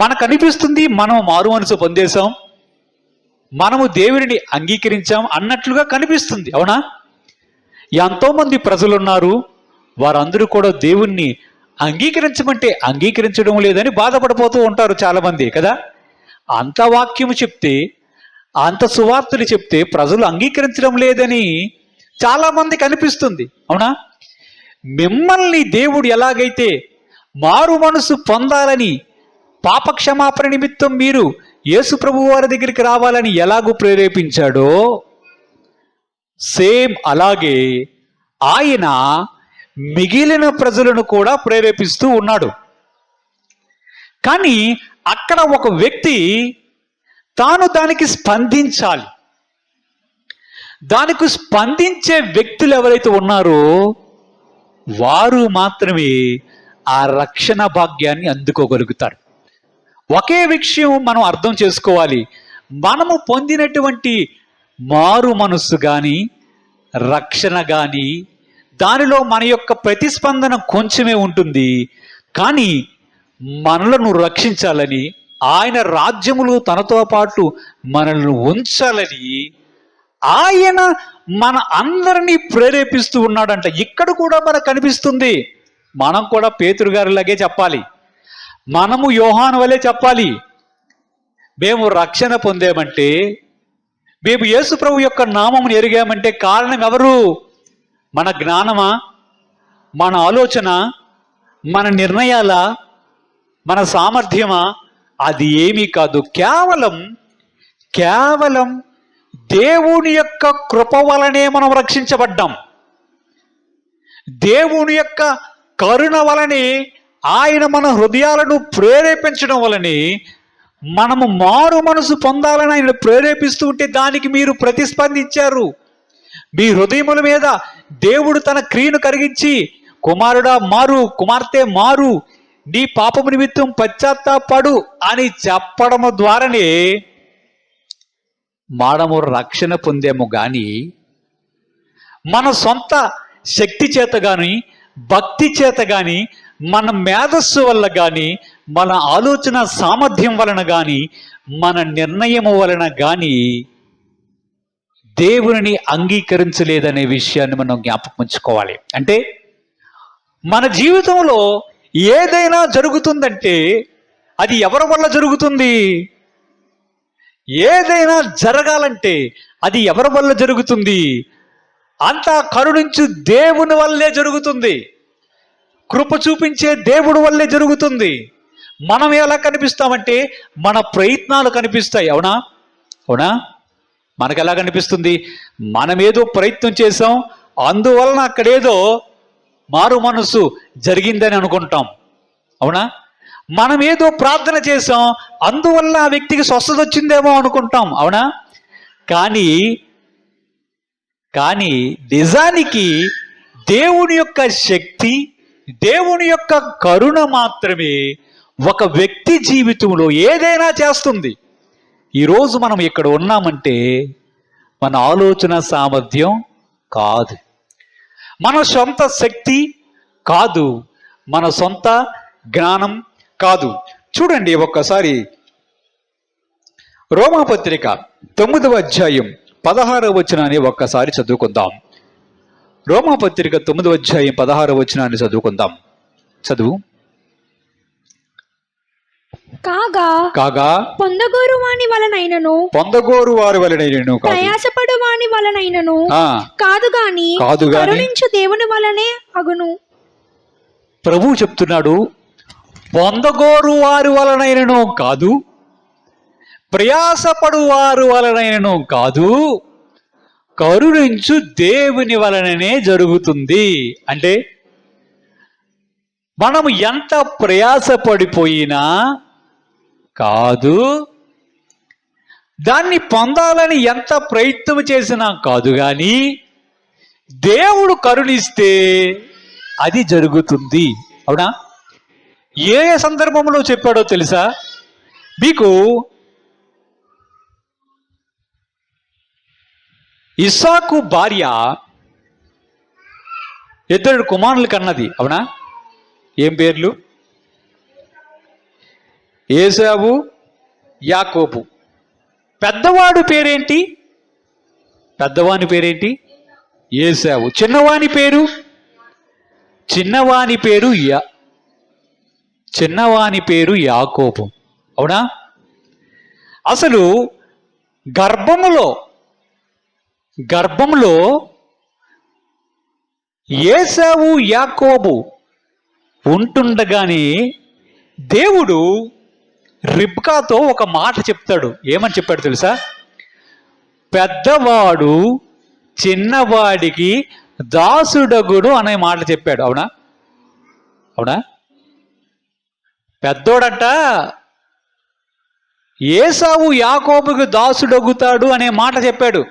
మనకు అనిపిస్తుంది మనం మారు మనసు పొందేశాం, మనము దేవుడిని అంగీకరించాం అన్నట్లుగా కనిపిస్తుంది. అవునా? ఎంతోమంది ప్రజలు ఉన్నారు, వారందరూ కూడా దేవుణ్ణి అంగీకరించమంటే అంగీకరించడం లేదని బాధపడిపోతూ ఉంటారు చాలామంది కదా. అంత వాక్యము చెప్తే, అంత సువార్తలు చెప్తే ప్రజలు అంగీకరించడం లేదని చాలామందికి అనిపిస్తుంది. అవునా? మిమ్మల్ని దేవుడు ఎలాగైతే మారు మనసు పొందాలని, పాపక్షమాపణ నిమిత్తం మీరు యేసు ప్రభువు వారి దగ్గరికి రావాలని ఎలాగూ ప్రేరేపించాడో సేమ్ అలాగే ఆయన మిగిలిన ప్రజలను కూడా ప్రేరేపిస్తూ ఉన్నాడు. కానీ అక్కడ ఒక వ్యక్తి తాను దానికి స్పందించాలి. దానికి స్పందించే వ్యక్తులు ఎవరైతే ఉన్నారో వారు మాత్రమే ఆ రక్షణ భాగ్యాన్ని అందుకోగలుగుతారు. ఒకే విషయం మనం అర్థం చేసుకోవాలి. మనము పొందినటువంటి మారు మనస్సు కానీ, రక్షణ కానీ, దానిలో మన యొక్క ప్రతిస్పందన కొంచెమే ఉంటుంది. కానీ మనలను రక్షించాలని, ఆయన రాజ్యములు తనతో పాటు మనల్ని ఉంచాలని ఆయన మన అందరినీ ప్రేరేపిస్తూ ఉన్నాడంట. ఇక్కడ కూడా మనకు కనిపిస్తుంది. మనం కూడా పేతురు గారిలాగే చెప్పాలి. మనము యోహాను వలె చెప్పాలి. మేము రక్షణ పొందామంటే, మేము యేసు ప్రభు యొక్క నామమును ఎరిగామంటే కారణం ఎవరు? మన జ్ఞానమా, మన ఆలోచన, మన నిర్ణయాల, మన సామర్థ్యమా? అది ఏమీ కాదు. కేవలం దేవుని యొక్క కృప వలనే మనం రక్షించబడ్డాం. దేవుని యొక్క కరుణ వలనే, ఆయన మన హృదయాలను ప్రేరేపించడం వలనే మనము మారు మనసు పొందాలని ఆయన ప్రేరేపిస్తూ ఉంటే దానికి మీరు ప్రతిస్పందించారు. మీ హృదయముల మీద దేవుడు తన క్రియను కరిగించి, కుమారుడా మారు, కుమార్తె మారు, నీ పాపము నిమిత్తం పశ్చాత్తాపడు అని చెప్పడము ద్వారానే మనము రక్షణ పొందాము. కానీ మన సొంత శక్తి చేత కానీ, భక్తి చేత కానీ, మన మేధస్సు వల్ల కానీ, మన ఆలోచన సామర్థ్యం వలన కానీ, మన నిర్ణయము వలన కానీ దేవుని అంగీకరించలేదనే విషయాన్ని మనం జ్ఞాపకం ఉంచుకోవాలి. అంటే మన జీవితంలో ఏదైనా జరుగుతుందంటే అది ఎవరి వల్ల జరుగుతుంది? ఏదైనా జరగాలంటే అది ఎవరి వల్ల జరుగుతుంది? అంతా కరుణించు దేవుని వల్లే జరుగుతుంది. కృప చూపించే దేవుడు వల్లే జరుగుతుంది. మనం ఎలా కనిపిస్తామంటే మన ప్రయత్నాలు కనిపిస్తాయి. అవునా? మనకు ఎలా కనిపిస్తుంది? మనమేదో ప్రయత్నం చేసాం, అందువలన అక్కడేదో మారు మనసు జరిగిందని అనుకుంటాం. అవునా? మనం ఏదో ప్రార్థన చేసాం, అందువల్ల ఆ వ్యక్తికి స్వస్థత వచ్చిందేమో అనుకుంటాం. అవునా? కానీ నిజానికి దేవుని యొక్క శక్తి, దేవుని యొక్క కరుణ మాత్రమే ఒక వ్యక్తి జీవితంలో ఏదైనా చేస్తుంది. ఈరోజు మనం ఇక్కడ ఉన్నామంటే మన ఆలోచన సామర్థ్యం కాదు, మన సొంత శక్తి కాదు, మన సొంత జ్ఞానం కాదు. చూడండి, ఒక్కసారి రోమాపత్రిక 9వ అధ్యాయం 16వ వచనాన్ని ఒక్కసారి చదువుకుందాం. రోమాపత్రిక 9వ అధ్యాయం 16వ వచనాన్ని చదువుకుందాం. చదువు. కాగా పొందగోరు వాని వలనైనను ప్రయాసపడు వాని వలనైనను కాదు గాని కరుణించు దేవుని వలనే అగును. ప్రభువు చెప్తున్నాడు, పొందగోరు వారి వలనైనను కాదు, ప్రయాసపడు వారి వలనైనను కాదు, కరుణించు దేవుని వలననే జరుగుతుంది. అంటే మనము ఎంత ప్రయాసపడిపోయినా కాదు, దాన్ని పొందాలని ఎంత ప్రయత్నం చేసినా కాదు, కానీ దేవుడు కరుణిస్తే అది జరుగుతుంది. అవునా? ఏ సందర్భంలో చెప్పాడో తెలుసా మీకు? ఇస్సాకు భార్య 2 కుమారులు కన్నది. అవునా? ఏం పేర్లు? ఏసావు, యాకోబు. పెద్దవాడి పేరేంటి? ఏసావు. చిన్నవాని పేరు యాకోబు. అవునా? అసలు గర్భములో ఏసావు, యాకోబు ఉంటుండగానే దేవుడు రిబ్కాతో ఒక మాట చెప్తాడు. ఏమని చెప్పాడు తెలుసా? పెద్దవాడు చిన్నవాడికి దాసుడగుడు అనే మాట చెప్పాడు. అవునా? పెద్దోడంట ఏసావు యాకోబుకు దాసుడగుతాడు అనే మాట చెప్పాడు.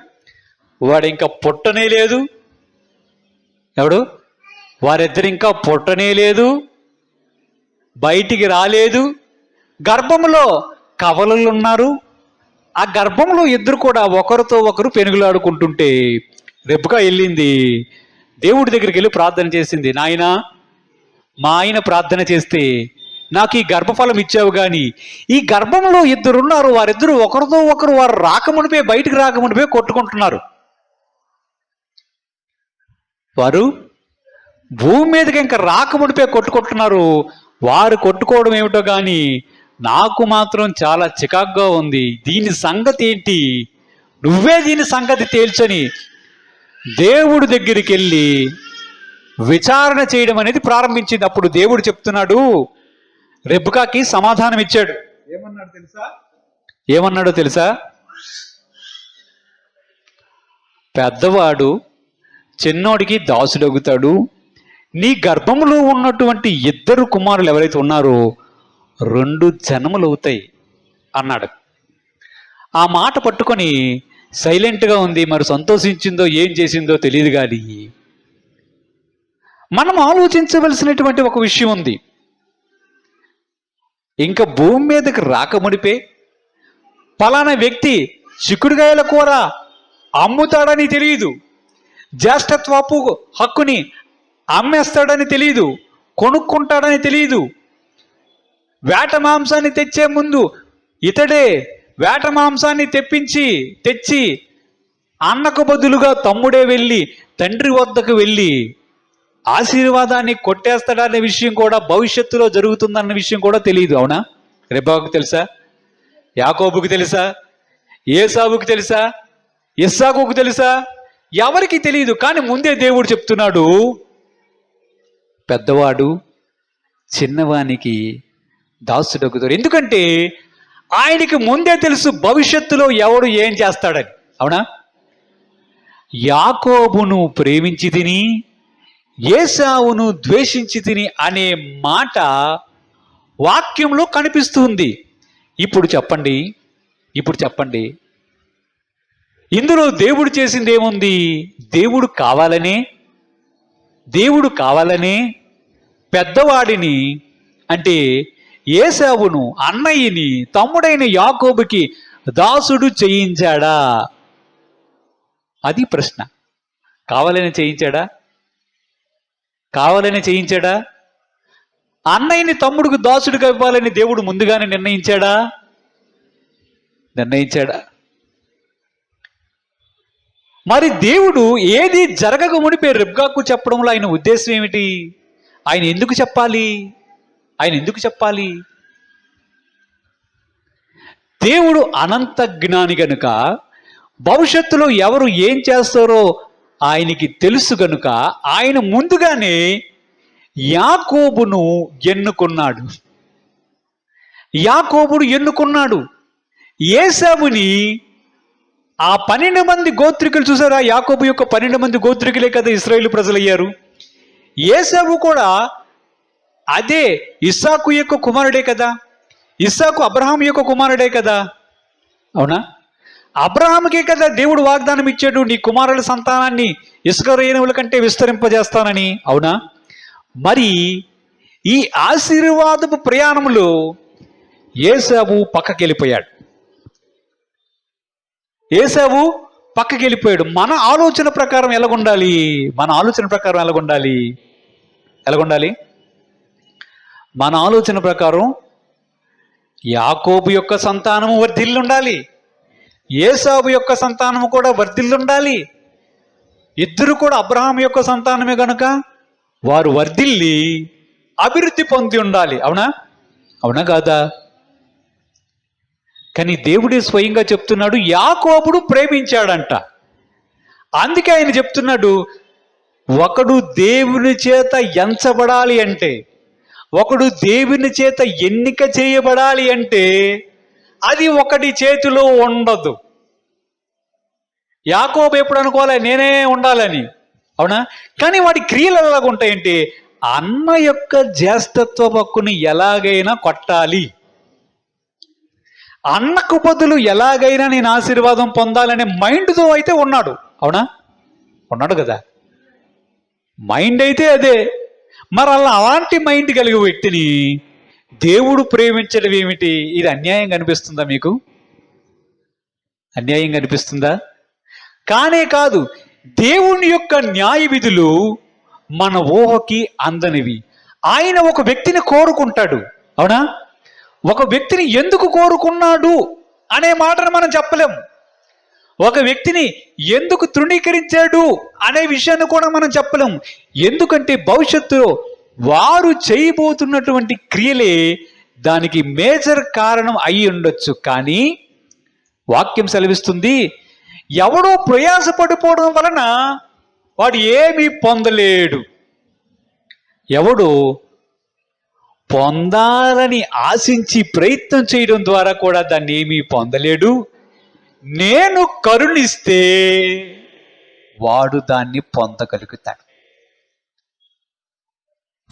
వాడు ఇంకా పుట్టనే లేదు. వారిద్దరు ఇంకా పుట్టనే లేదు, బయటికి రాలేదు. గర్భంలో కవలలు ఉన్నారు. ఆ గర్భంలో ఇద్దరు కూడా ఒకరితో ఒకరు పెనుగులాడుకుంటుంటే రెబ్కా వెళ్ళింది, దేవుడి దగ్గరికి వెళ్ళి ప్రార్థన చేసింది. నాయనా, మా ఆయన ప్రార్థన చేస్తే నాకు ఈ గర్భఫలం ఇచ్చావు, కానీ ఈ గర్భంలో ఇద్దరున్నారు, వారిద్దరు ఒకరితో ఒకరు వారు బయటికి రాకమునిపే కొట్టుకుంటున్నారు. వారు భూమి మీదకి ఇంకా రాకమునిపే కొట్టుకుంటున్నారు. వారు కొట్టుకోవడం ఏమిటో కానీ నాకు మాత్రం చాలా చికాగ్గా ఉంది. దీని సంగతి ఏంటి, నువ్వే దీని సంగతి తేల్చని దేవుడి దగ్గరికి వెళ్ళి విచారణ చేయడం అనేది ప్రారంభించింది. అప్పుడు దేవుడు చెప్తున్నాడు, రెబ్కాకి సమాధానం ఇచ్చాడు. ఏమన్నాడో తెలుసా? పెద్దవాడు చిన్నోడికి దాసుడగుతాడు, నీ గర్భంలో ఉన్నటువంటి 2 కుమారులు ఎవరైతే ఉన్నారో 2 జన్మలు అవుతాయి అన్నాడు. ఆ మాట పట్టుకొని సైలెంట్గా ఉంది. మరి సంతోషించిందో ఏం చేసిందో తెలియదు. కానీ మనం ఆలోచించవలసినటువంటి ఒక విషయం ఉంది. ఇంకా భూమి మీదకి రాకముడిపే పలానా వ్యక్తి చిక్కుడుగాయల కూర అమ్ముతాడని తెలియదు, జ్యేష్ఠత్వపు హక్కుని అమ్మేస్తాడని తెలియదు, కొనుక్కుంటాడని తెలియదు. వేట మాంసాన్ని తెచ్చే ముందు ఇతడే వేట మాంసాన్ని తెచ్చి అన్నకు బదులుగా తమ్ముడే వెళ్ళి తండ్రి వద్దకు వెళ్ళి ఆశీర్వాదాన్ని కొట్టేస్తాడనే విషయం కూడా భవిష్యత్తులో జరుగుతుందన్న విషయం కూడా తెలియదు. అవునా? రెబ్కాకు తెలుసా? యాకోబుకు తెలుసా? ఏసావుకు తెలుసా? ఇస్సాకుకు తెలుసా? ఎవరికి తెలియదు. కానీ ముందే దేవుడు చెప్తున్నాడు, పెద్దవాడు చిన్నవానికి దాసుడగుతాడు. ఎందుకంటే ఆయనకి ముందే తెలుసు భవిష్యత్తులో ఎవడు ఏం చేస్తాడని. అవునా? యాకోబును ప్రేమించి తిని ఏసావును ద్వేషించి తిని అనే మాట వాక్యంలో కనిపిస్తుంది. ఇప్పుడు చెప్పండి, ఇందులో దేవుడు చేసింది ఏముంది? దేవుడు కావాలనే పెద్దవాడిని అంటే ఏసావును, అన్నయ్యని, తమ్ముడైన యాకోబుకి దాసుడు చేయించాడా? అది ప్రశ్న. కావాలని చేయించాడా? అన్నయ్యని తమ్ముడికి దాసుడిగా ఇవ్వాలని దేవుడు ముందుగానే నిర్ణయించాడా? మరి దేవుడు ఏది జరగక మునిపే రెబ్కాకు చెప్పడంలో ఆయన ఉద్దేశం ఏమిటి? ఆయన ఎందుకు చెప్పాలి? దేవుడు అనంత జ్ఞాని గనుక భవిష్యత్తులో ఎవరు ఏం చేస్తారో ఆయనకి తెలుసు గనుక ఆయన ముందుగానే యాకోబును ఎన్నుకున్నాడు. ఏసావుని ఆ 12 మంది గోత్రికులు చూసారా? యాకోబు యొక్క 12 మంది గోత్రికులే కదా ఇశ్రాయేలు ప్రజలయ్యారు. ఏసావు కూడా అదే ఇస్సాకు యొక్క కుమారుడే కదా. ఇస్సాకు అబ్రహాం యొక్క కుమారుడే కదా. అవునా? అబ్రహాముకే కదా దేవుడు వాగ్దానం ఇచ్చాడు, నీ కుమారుల సంతానాన్ని ఇసుక రేణువుల కంటే విస్తరింపజేస్తానని. అవునా? మరి ఈ ఆశీర్వాదపు ప్రయాణంలో ఏసావు పక్కకెళ్ళిపోయాడు. మన ఆలోచన ప్రకారం ఎలాగుండాలి? మన ఆలోచన ప్రకారం యాకోబు యొక్క సంతానము వర్ధిల్లుండాలి, ఏసావు యొక్క సంతానము కూడా వర్ధిల్లుండాలి. ఇద్దరు కూడా అబ్రహాం యొక్క సంతానమే గనుక వారు వర్ధిల్లి అభివృద్ధి పొంది ఉండాలి. అవునా కాదా? కానీ దేవుడే స్వయంగా చెప్తున్నాడు, యాకోబుడు ప్రేమించాడంట. అందుకే ఆయన చెప్తున్నాడు, ఒకడు దేవుని చేత ఎంచబడాలి అంటే, ఒకడు దేవుని చేత ఎన్నిక చేయబడాలి అంటే అది ఒకటి చేతిలో ఉండదు. యాకోబు ఎప్పుడు అనుకోవాలి నేనే ఉండాలని? అవునా? కానీ వాడి క్రియలు ఎలాగ ఉంటాయంటే, అన్న యొక్క జ్యేష్ఠత్వ హక్కుని ఎలాగైనా కొట్టాలి, అన్నకు బదులు ఎలాగైనా నేను ఆశీర్వాదం పొందాలనే మైండ్తో అయితే ఉన్నాడు. అవునా? ఉన్నాడు కదా. మైండ్ అయితే అదే. మరి అలాంటి మైండ్ కలిగి వ్యక్తిని దేవుడు ప్రేమించడం ఏమిటి? ఇది అన్యాయం కనిపిస్తుందా మీకు? కానే కాదు. దేవుని యొక్క న్యాయ విధులు మన ఊహకి అందనివి. ఆయన ఒక వ్యక్తిని కోరుకుంటాడు. అవునా? ఒక వ్యక్తిని ఎందుకు కోరుకున్నాడు అనే మాటను మనం చెప్పలేం. ఒక వ్యక్తిని ఎందుకు తృణీకరించాడు అనే విషయాన్ని కూడా మనం చెప్పలేం. ఎందుకంటే భవిష్యత్తులో వారు చేయబోతున్నటువంటి క్రియలే దానికి మేజర్ కారణం అయి ఉండొచ్చు. కానీ వాక్యం సెలవిస్తుంది, ఎవడో ప్రయాసపడిపోవడం వలన వాడు ఏమీ పొందలేడు. ఎవడు పొందాలని ఆశించి ప్రయత్నం చేయడం ద్వారా కూడా దాన్ని ఏమీ పొందలేడు. నేను కరుణిస్తే వాడు దాన్ని పొందగలుగుతాడు.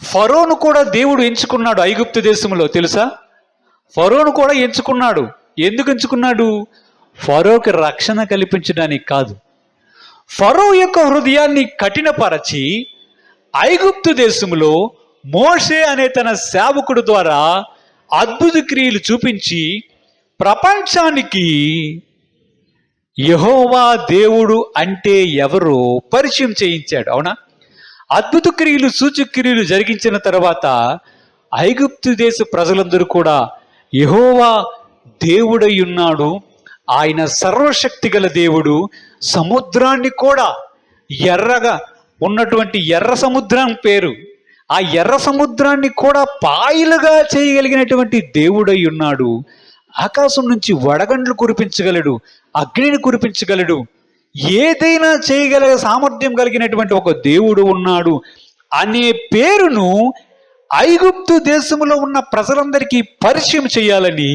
ఫరోను కూడా దేవుడు ఎంచుకున్నాడు ఐగుప్తు దేశంలో, తెలుసా? ఫరోను కూడా ఎంచుకున్నాడు. ఎందుకు ఎంచుకున్నాడు? ఫరోకి రక్షణ కల్పించడానికి కాదు. ఫరో యొక్క హృదయాన్ని కఠినపరచి ఐగుప్తు దేశంలో మోషే అనే తన సేవకుడు ద్వారా అద్భుత క్రియలు చూపించి ప్రపంచానికి యెహోవా దేవుడు అంటే ఎవరో పరిచయం చేయించాడు. అవునా? అద్భుత క్రియలు సూచక్రియలు జరిగించిన తర్వాత ఐగుప్తు దేశ ప్రజలందరూ కూడా యెహోవా దేవుడై ఉన్నాడు, ఆయన సర్వశక్తి గల దేవుడు, సముద్రాన్ని కూడా ఎర్రగా ఉన్నటువంటి ఎర్ర సముద్రం పేరు, ఆ ఎర్ర సముద్రాన్ని కూడా పాయలుగా చేయగలిగినటువంటి దేవుడై ఉన్నాడు, ఆకాశం నుంచి వడగండ్లు కురిపించగలడు, అగ్నిని కురిపించగలడు, ఏదైనా చేయగల సామర్థ్యం కలిగినటువంటి ఒక దేవుడు ఉన్నాడు అనే పేరును ఐగుప్తు దేశంలో ఉన్న ప్రజలందరికీ పరిచయం చేయాలని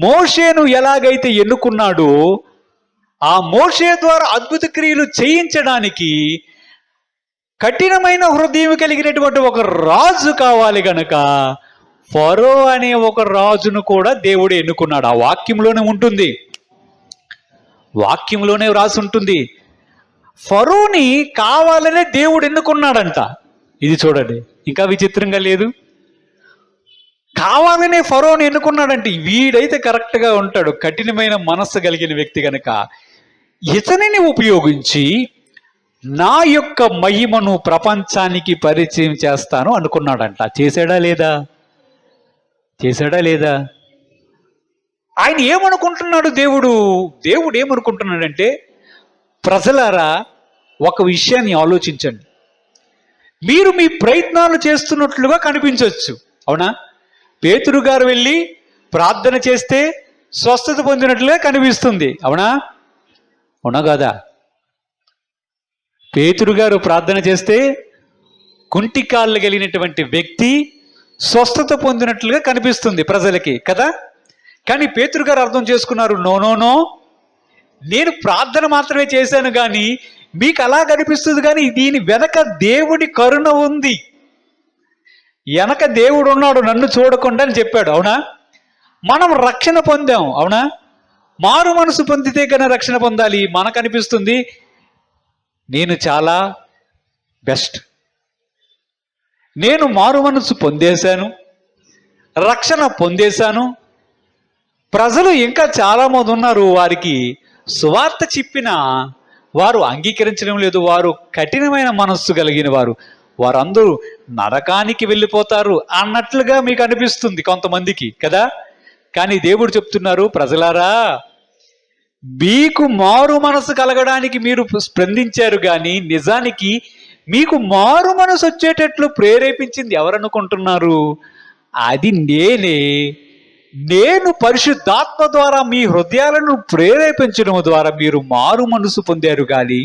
మోషేను ఎలాగైతే ఎన్నుకున్నాడో, ఆ మోషే ద్వారా అద్భుత క్రియలు చేయించడానికి కఠినమైన హృదయం కలిగినటువంటి ఒక రాజు కావాలి గనక ఫరో అనే ఒక రాజును కూడా దేవుడు ఎన్నుకున్నాడు. ఆ వాక్యంలోనే ఉంటుంది, వాక్యంలోనే రాసి ఉంటుంది. ఫరోని కావాలనే దేవుడు ఎన్నుకున్నాడంట. ఇది చూడండి, ఇంకా విచిత్రంగా లేదు. కావాలనే ఫరోని ఎన్నుకున్నాడంటే వీడైతే కరెక్ట్గా ఉంటాడు, కఠినమైన మనస్సు కలిగిన వ్యక్తి గనక ఇతనిని ఉపయోగించి నా యొక్క మహిమను ప్రపంచానికి పరిచయం చేస్తాను అనుకున్నాడంట. చేశాడా లేదా? చేశాడా లేదా? ఆయన ఏమనుకుంటున్నాడు? దేవుడు ఏమనుకుంటున్నాడంటే, ప్రజలారా ఒక విషయాన్ని ఆలోచించండి. మీరు మీ ప్రయత్నాలు చేస్తున్నట్లుగా కనిపించవచ్చు, అవునా? పేతురు గారు వెళ్ళి ప్రార్థన చేస్తే స్వస్థత పొందినట్లుగా కనిపిస్తుంది, అవునా? అవునా కాదా? పేతురు గారు ప్రార్థన చేస్తే కుంటి కాళ్ళు కలిగినటువంటి వ్యక్తి స్వస్థత పొందినట్లుగా కనిపిస్తుంది ప్రజలకి కదా. కానీ పేతురు గారు అర్థం చేసుకున్నారు, నో, నేను ప్రార్థన మాత్రమే చేశాను కానీ మీకు అలా కనిపిస్తుంది, కానీ దీని వెనక దేవుడి కరుణ ఉంది, వెనక దేవుడు ఉన్నాడు నన్ను చూడకుండా అని చెప్పాడు, అవునా? మనం రక్షణ పొందాం, అవునా? మారు మనసు పొందితే కన్నా రక్షణ పొందాలి. మనకు అనిపిస్తుంది నేను చాలా బెస్ట్, నేను మారు మనసు పొందేశాను, రక్షణ పొందేశాను. ప్రజలు ఇంకా చాలామంది ఉన్నారు, వారికి సువార్త చెప్పిన వారు అంగీకరించడం లేదు, వారు కఠినమైన మనస్సు కలిగిన వారందరూ నరకానికి వెళ్ళిపోతారు అన్నట్లుగా మీకు అనిపిస్తుంది కొంతమందికి కదా. కానీ దేవుడు చెప్తున్నారు, ప్రజలారా మీకు మారు మనసు కలగడానికి మీరు స్పందించారు, కానీ నిజానికి మీకు మారు మనసు వచ్చేటట్లు ప్రేరేపించింది ఎవరనుకుంటున్నారు? అది నేను పరిశుద్ధాత్మ ద్వారా మీ హృదయాలను ప్రేరేపించడం ద్వారా మీరు మారు మనసు పొందారు, కానీ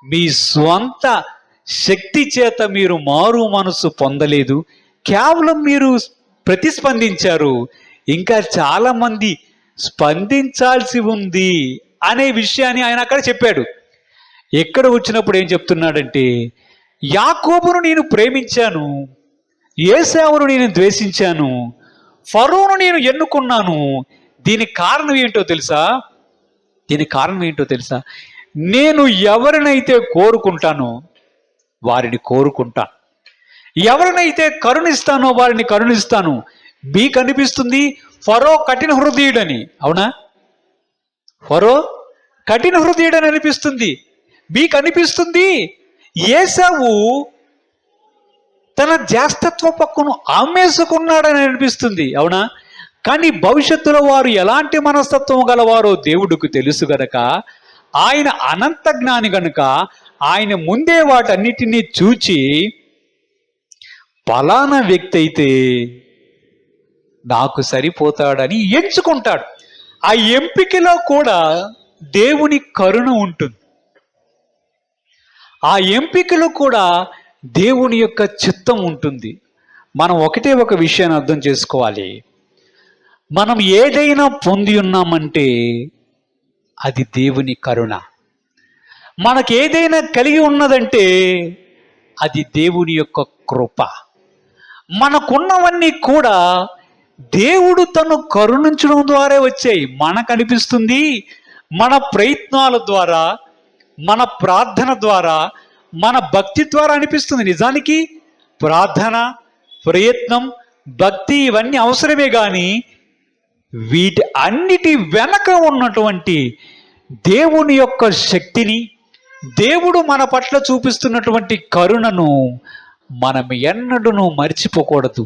మీ స్వంత శక్తి చేత మీరు మారు మనసు పొందలేదు. కేవలం మీరు ప్రతిస్పందించారు, ఇంకా చాలా మంది స్పందించాల్సి ఉంది అనే విషయాన్ని ఆయన అక్కడ చెప్పాడు. ఎక్కడ వచ్చినప్పుడు ఏం చెప్తున్నాడంటే, యాకోబును నేను ప్రేమించాను, ఏశావును నేను ద్వేషించాను, ఫరోను నేను ఎన్నుకున్నాను. దీనికి కారణం ఏంటో తెలుసా? నేను ఎవరినైతే కోరుకుంటానో వారిని కోరుకుంటాను, ఎవరినైతే కరుణిస్తానో వారిని కరుణిస్తాను. మీకు అనిపిస్తుంది ఫరో కఠిన హృదయుడని, అవునా? ఫరో కఠిన హృదయుడని అనిపిస్తుంది. మీకు అనిపిస్తుంది ఏశావు తన జ్యేష్ఠత్వ పక్కును అమ్మేసుకున్నాడని అనిపిస్తుంది, అవునా? కానీ భవిష్యత్తులో వారు ఎలాంటి మనస్తత్వం గలవారో దేవుడికి తెలుసు గనక, ఆయన అనంత జ్ఞాని గనుక ఆయన ముందే వాటన్నిటినీ చూచి ఫలానా వ్యక్తి అయితే నాకు సరిపోతాడని ఎంచుకుంటాడు. ఆ ఎంపికలో కూడా దేవుని కరుణ ఉంటుంది. ఆ ఎంపికలో కూడా దేవుని యొక్క చిత్తం ఉంటుంది. మనం ఒకటే ఒక విషయాన్ని అర్థం చేసుకోవాలి. మనం ఏదైనా పొంది ఉన్నామంటే అది దేవుని కరుణ. మనకేదైనా కలిగి ఉన్నదంటే అది దేవుని యొక్క కృప. మనకున్నవన్నీ కూడా దేవుడు తను కరుణించడం ద్వారా వచ్చాయి. మనకు అనిపిస్తుంది మన ప్రయత్నాల ద్వారా, మన ప్రార్థన ద్వారా, మన భక్తి ద్వారా అనిపిస్తుంది. నిజానికి ప్రార్థన, ప్రయత్నం, భక్తి ఇవన్నీ అవసరమే, కానీ వీటి అన్నిటి వెనక ఉన్నటువంటి దేవుని యొక్క శక్తిని, దేవుడు మన పట్ల చూపిస్తున్నటువంటి కరుణను మనం ఎన్నడూ మర్చిపోకూడదు.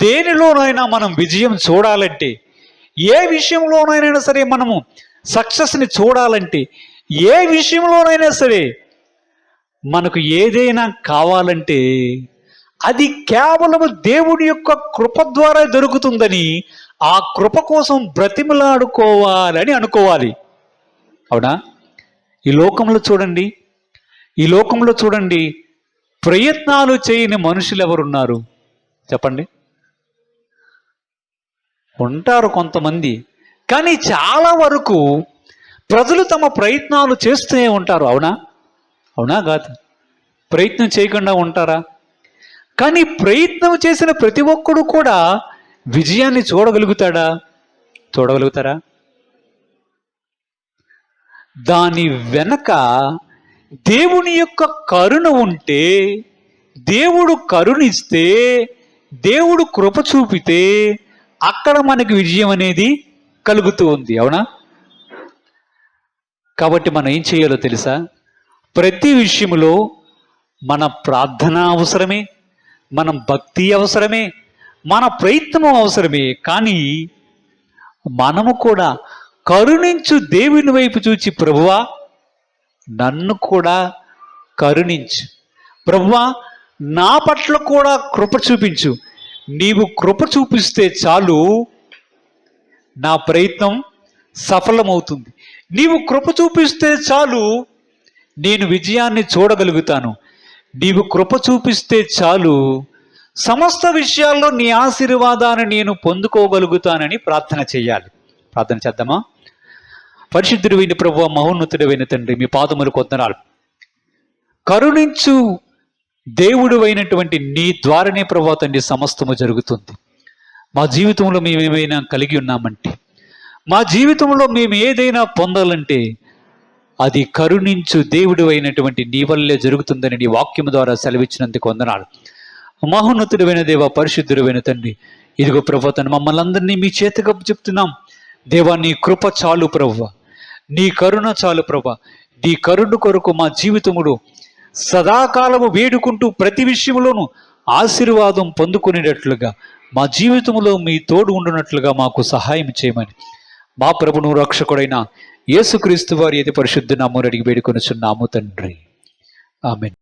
దేనిలోనైనా మనం విజయం చూడాలంటే, ఏ విషయంలోనైనా సరే మనము సక్సెస్ని చూడాలంటే, ఏ విషయంలోనైనా సరే మనకు ఏదైనా కావాలంటే అది కేవలం దేవుడి యొక్క కృప ద్వారా దొరుకుతుందని, ఆ కృప కోసం బ్రతిమలాడుకోవాలని అనుకోవాలి. అవునా? ఈ లోకంలో చూడండి ప్రయత్నాలు చేయని మనుషులు ఎవరున్నారు చెప్పండి? ఉంటారు కొంతమంది, కానీ చాలా వరకు ప్రజలు తమ ప్రయత్నాలు చేస్తూనే ఉంటారు. అవునా కాదు? ప్రయత్నం చేయకుండా ఉంటారా? కానీ ప్రయత్నం చేసిన ప్రతి ఒక్కడు కూడా విజయాన్ని చూడగలుగుతారా? దాని వెనక దేవుని యొక్క కరుణ ఉంటే, దేవుడు కరుణిస్తే, దేవుడు కృప చూపితే అక్కడ మనకి విజయం అనేది కలుగుతూ ఉంది. అవునా? కాబట్టి మనం ఏం చేయాలో తెలుసా? ప్రతి విషయంలో మన ప్రార్థన అవసరమే, మనం భక్తి అవసరమే, మన ప్రయత్నం అవసరమే, కానీ మనము కూడా కరుణించు దేవుని వైపు చూచి, ప్రభువా నన్ను కూడా కరుణించు, ప్రభువా నా పట్ల కూడా కృప చూపించు, నీవు కృప చూపిస్తే చాలు నా ప్రయత్నం సఫలమవుతుంది, నీవు కృప చూపిస్తే చాలు నేను విజయాన్ని చూడగలుగుతాను, నీవు కృప చూపిస్తే చాలు సమస్త విషయాల్లో నీ ఆశీర్వాదాన్ని నేను పొందుకోగలుగుతానని ప్రార్థన చేయాలి. ప్రార్థన చేద్దామా? పరిశుద్ధుడైన ప్రభువా, మహోన్నతుడైన తండ్రి, మీ పాదములకు వందనాలు. కరుణించు దేవుడు అయినటువంటి నీ ద్వారానే ప్రభువా తండ్రి సమస్తము జరుగుతుంది. మా జీవితంలో మేము ఏమైనా కలిగి ఉన్నామంటే, మా జీవితంలో మేము ఏదైనా పొందాలంటే అది కరుణించు దేవుడు అయినటువంటి నీ వల్లే జరుగుతుందని నీ వాక్యము ద్వారా సెలవిచ్చినందుకు వందనాలు. మహోన్నతుడైన దేవ, పరిశుద్ధుడైన తండ్రి, ఇదిగో ప్రభువా తండ్రి మమ్మల్ని అందరినీ మీ చేతికి చెప్తున్నాం. దేవా నీ కృప చాలు ప్రభువా, నీ కరుణ చాలు ప్రభువా. నీ కరుణ కొరకు మా జీవితములో సదాకాలము వేడుకుంటూ ప్రతి విషయంలోనూ ఆశీర్వాదం పొందుకునేటట్లుగా మా జీవితంలో మీ తోడు ఉండునట్లుగా మాకు సహాయం చేయమని మా ప్రభును రక్షకుడైన యేసుక్రీస్తు వారి అతి పరిశుద్ధ నామమున అడిగి వేడుకొనుచున్నాము తండ్రి. ఆమేన్.